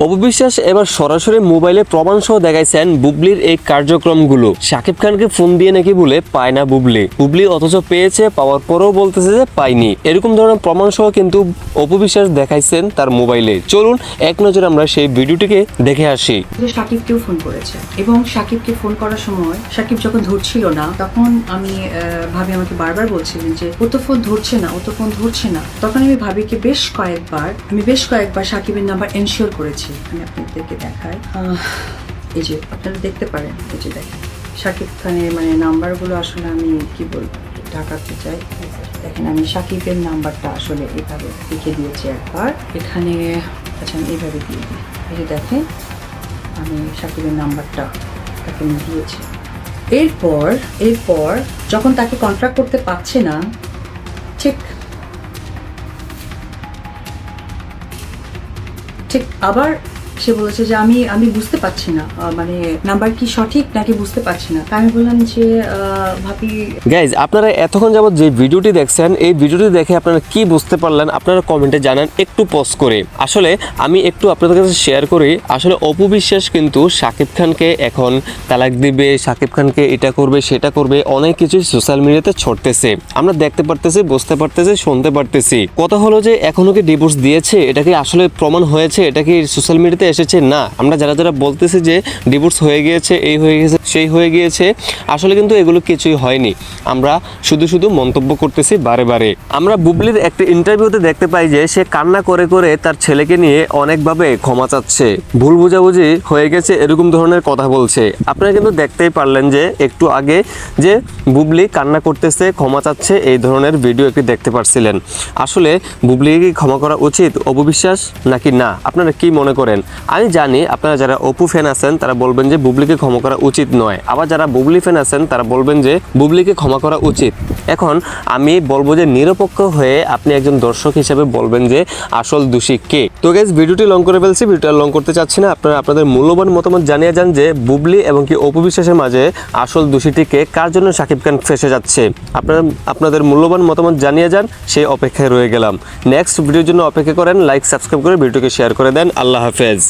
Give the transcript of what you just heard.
অপু বিশ্বাস এবার সরাসরি মোবাইলে প্রমাণ সহ দেখাইছেন বুবলির এই কার্যক্রমগুলো। শাকিব খানকে ফোন দিয়ে নাকি বলে পায় না বুবলি অথচ পেয়েছে, পাওয়ার পরেও বলতেছে যে পাইনি। এরকম ধরনের প্রমাণ সহ কিন্তু অপু বিশ্বাস দেখাইছেন তার মোবাইলে। চলুন এক নজরে আমরা সেই ভিডিওটিকে দেখে আসি। শাকিবকেও ফোন করেছে এবং শাকিবকে ফোন করার সময় শাকিব যখন ধরছিল না তখন আমি ভাবি আমাকে বারবার বলছিলেন যে ও তো ফোন ধরছে না। তখন আমি ভাবিকে বেশ কয়েকবার শাকিবের নাম্বার এনশিওর করেছি। আমি আপনাদেরকে দেখাই, এই যে আপনারা দেখতে পারেন, এই যে দেখেন শাকিব খানের মানে নাম্বারগুলো আসলে আমি কি বলবো ঢাকাতে চাই। দেখেন আমি শাকিবের নাম্বারটা আসলে এইভাবে লিখে দিয়েছি একবার এখানে। আচ্ছা আমি এইভাবে দিয়ে দিই, এই যে দেখেন আমি শাকিবের নাম্বারটা তাকে দিয়েছি। এরপর যখন তাকে কন্ট্যাক্ট করতে পারছে না, ঠিক আবার সে বলেছে যে আমি বুঝতে পারছি না, মানে নাম্বার কি সঠিক নাকি বুঝতে পারছি না। আমি বললাম যে ভাবি গাইজ, আপনারা এতক্ষণ যাবত যে ভিডিওটি দেখছেন, এই ভিডিওটি দেখে আপনারা কি বুঝতে পারলেন আপনারা কমেন্টে জানান একটু পজ করে। আসলে আমি একটু আপনাদের কাছে শেয়ার করি, আসলে অপু বিশ্বাস কিন্তু শাকিব খানকে এখন তালাক দিবে, শাকিব খানকে এটা করবে সেটা করবে, অনেক কিছু সোশ্যাল মিডিয়াতে ছড়তেছে। আমরা দেখতে পারতেছি, বুঝতে পারতেছি, শুনতে পারতেছি। কথা হলো যে এখনো কি ডিভোর্স দিয়েছে, এটা কি আসলে প্রমাণ হয়েছে, এটা কি সোশ্যাল মিডিয়াতে এসেছে? না, আমরা যারা বলতেছি যে ডিভোর্স হয়ে গিয়েছে, এই হয়ে গেছে, সেই হয়ে গিয়েছে, আসলে কিন্তু এগুলো কিছুই হয়নি। আমরা শুধু মন্তব্য করতেছি বারে। আমরা বুবলির একটা ইন্টারভিউতে দেখতে পাই যে সে কান্না করে তার ছেলেকে নিয়ে অনেকভাবে ক্ষমা চাচ্ছে, ভুল বোঝাবুঝি হয়ে গেছে, এরকম ধরনের কথা বলছে। আপনারা কিন্তু দেখতেই পারলেন যে একটু আগে যে বুবলি কান্না করতেছে, ক্ষমা চাচ্ছে, এই ধরনের ভিডিও একটি দেখতে পারছিলেন। আসলে বুবলিকে কি ক্ষমা করা উচিত অপু বিশ্বাস নাকি না? আপনারা কি মনে করেন? আমি জানি আপনারা যারা অপু ফ্যান আছেন তারা বলবেন যে বুবলিকে ক্ষমা করা উচিত নয়, আবার যারা বুবলি ফ্যান আছেন তারা বলবেন যে বুবলিকে ক্ষমা করা উচিত। এখন আমি বলবো যে নিরপেক্ষ হয়ে আপনি একজন দর্শক হিসেবে বলবেন যে আসল দোষী কে। তো গাইস, ভিডিওটি লং করে ফেলছি, ভিডিওটা লং করতে চাচ্ছি না। আপনারা আপনাদের মূল্যবান মতামত জানিয়ে যান যে বুবলি এবং কি অপু বিশ্বাসের মাঝে আসল দোষীটি কে, কার জন্য শাকিব খান ফেসে যাচ্ছে। আপনারা আপনাদের মূল্যবান মতামত জানিয়ে যান, সেই অপেক্ষায় রয়ে গেলাম। নেক্সট ভিডিওর জন্য অপেক্ষা করেন, লাইক সাবস্ক্রাইব করে ভিডিওকে শেয়ার করে দেন। আল্লাহ হাফেজ।